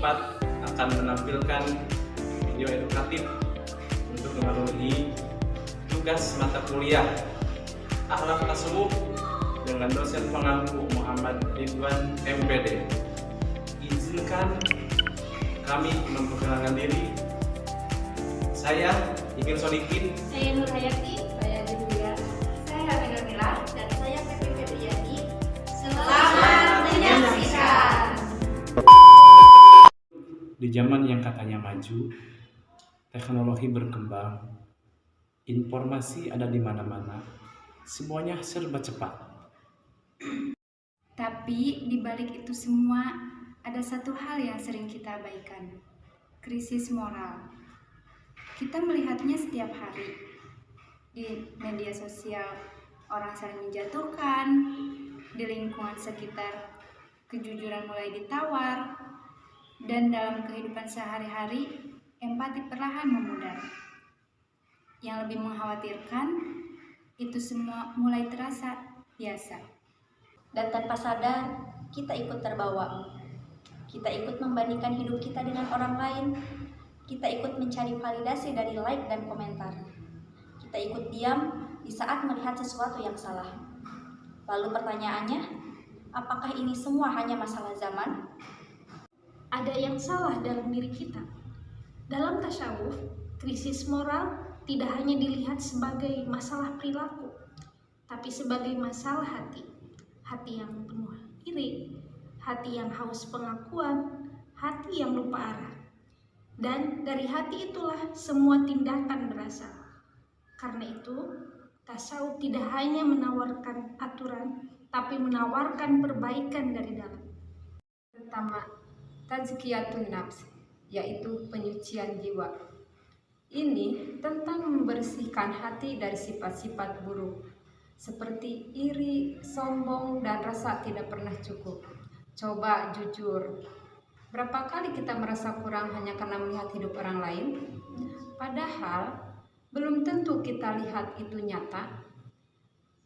keempat akan menampilkan video edukatif untuk memenuhi tugas mata kuliah Akhlak Tasawuf dengan dosen pengampu Muhammad Ridwan MPD. Izinkan kami memperkenalkan diri. Saya Igil Sodikin. Saya Nur Hayati. Saya Julia. Saya Aminul Milah. Dan saya Pepi Febriani. Selamat menyaksikan. Di zaman yang katanya maju, teknologi berkembang, informasi ada di mana-mana, semuanya serba cepat. Tapi di balik itu semua ada satu hal yang sering kita abaikan, krisis moral. Kita melihatnya setiap hari di media sosial, orang saling menjatuhkan, di lingkungan sekitar kejujuran mulai ditawar, dan dalam kehidupan sehari-hari empati perlahan memudar. Yang lebih mengkhawatirkan, itu semua mulai terasa biasa. Dan tanpa sadar, kita ikut terbawa. Kita ikut membandingkan hidup kita dengan orang lain. Kita ikut mencari validasi dari like dan komentar. Kita ikut diam di saat melihat sesuatu yang salah. Lalu pertanyaannya, apakah ini semua hanya masalah zaman? Ada yang salah dalam diri kita. Dalam tasawuf, krisis moral tidak hanya dilihat sebagai masalah perilaku, tapi sebagai masalah hati. Hati yang penuh iri, hati yang haus pengakuan, hati yang lupa arah. Dan dari hati itulah semua tindakan berasal. Karena itu, tasawuf tidak hanya menawarkan aturan, tapi menawarkan perbaikan dari dalam. Pertama, tazkiyatun nafs, yaitu penyucian jiwa. Ini tentang membersihkan hati dari sifat-sifat buruk seperti iri, sombong, dan rasa tidak pernah cukup. Coba jujur, berapa kali kita merasa kurang hanya karena melihat hidup orang lain? Padahal belum tentu kita lihat itu nyata.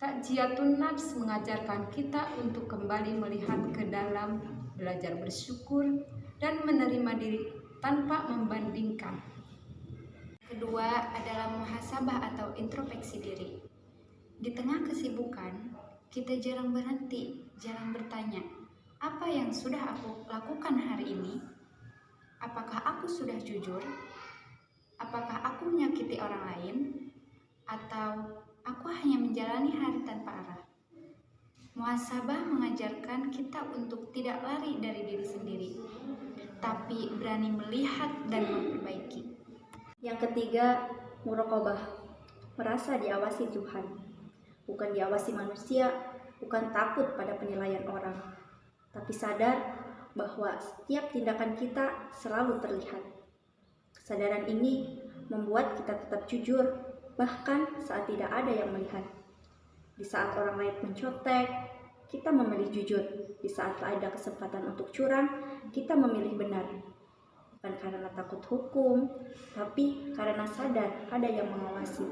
Takjiyatun nafs mengajarkan kita untuk kembali melihat ke dalam, belajar bersyukur, dan menerima diri tanpa membandingkan. Kedua adalah muhasabah atau introspeksi diri. Di tengah kesibukan, kita jarang berhenti, jarang bertanya, apa yang sudah aku lakukan hari ini? Apakah aku sudah jujur? Apakah aku menyakiti orang lain? Atau aku hanya menjalani hari tanpa arah? Muhasabah mengajarkan kita untuk tidak lari dari diri sendiri, tapi berani melihat dan memperbaiki. Yang ketiga, muraqabah, merasa diawasi Tuhan. Bukan diawasi manusia, bukan takut pada penilaian orang, tapi sadar bahwa setiap tindakan kita selalu terlihat. Kesadaran ini membuat kita tetap jujur, bahkan saat tidak ada yang melihat. Di saat orang lain mencontek, kita memilih jujur. Di saat ada kesempatan untuk curang, kita memilih benar. Bukan karena takut hukum, tapi karena sadar ada yang mengawasi.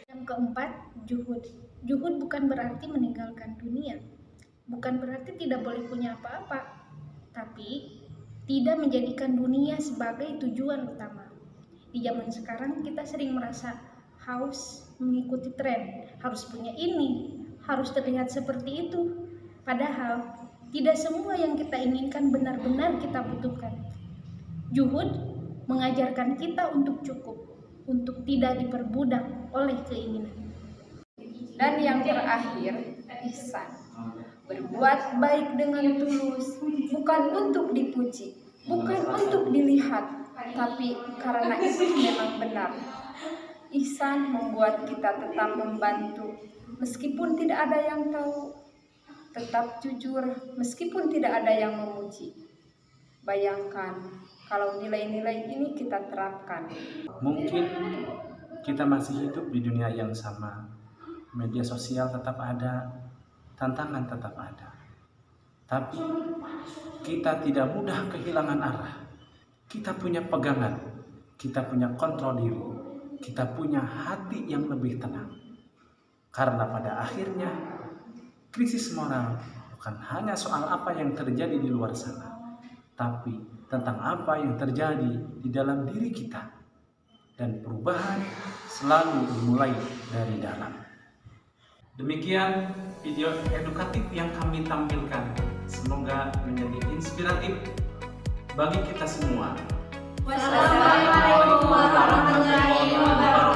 Yang keempat, juhud. Juhud bukan berarti meninggalkan dunia. Bukan berarti tidak boleh punya apa-apa. Tapi tidak menjadikan dunia sebagai tujuan utama. Di zaman sekarang kita sering merasa haus mengikuti tren. Harus punya ini, harus terlihat seperti itu. Padahal tidak semua yang kita inginkan benar-benar kita butuhkan. Juhud mengajarkan kita untuk cukup, untuk tidak diperbudak oleh keinginan. Dan yang terakhir, ihsan, berbuat baik dengan tulus, bukan untuk dipuji, bukan untuk dilihat, tapi karena itu memang benar. Ihsan membuat kita tetap membantu meskipun tidak ada yang tahu, tetap jujur meskipun tidak ada yang memuji. Bayangkan kalau nilai-nilai ini kita terapkan. Mungkin kita masih hidup di dunia yang sama. Media sosial tetap ada, tantangan tetap ada. Tapi kita tidak mudah kehilangan arah. Kita punya pegangan, kita punya kontrol diri, kita punya hati yang lebih tenang. Karena pada akhirnya krisis moral bukan hanya soal apa yang terjadi di luar sana, tapi tentang apa yang terjadi di dalam diri kita. Dan perubahan selalu dimulai dari dalam. Demikian video edukatif yang kami tampilkan. Semoga menjadi inspiratif bagi kita semua. Wassalamualaikum warahmatullahi wabarakatuh.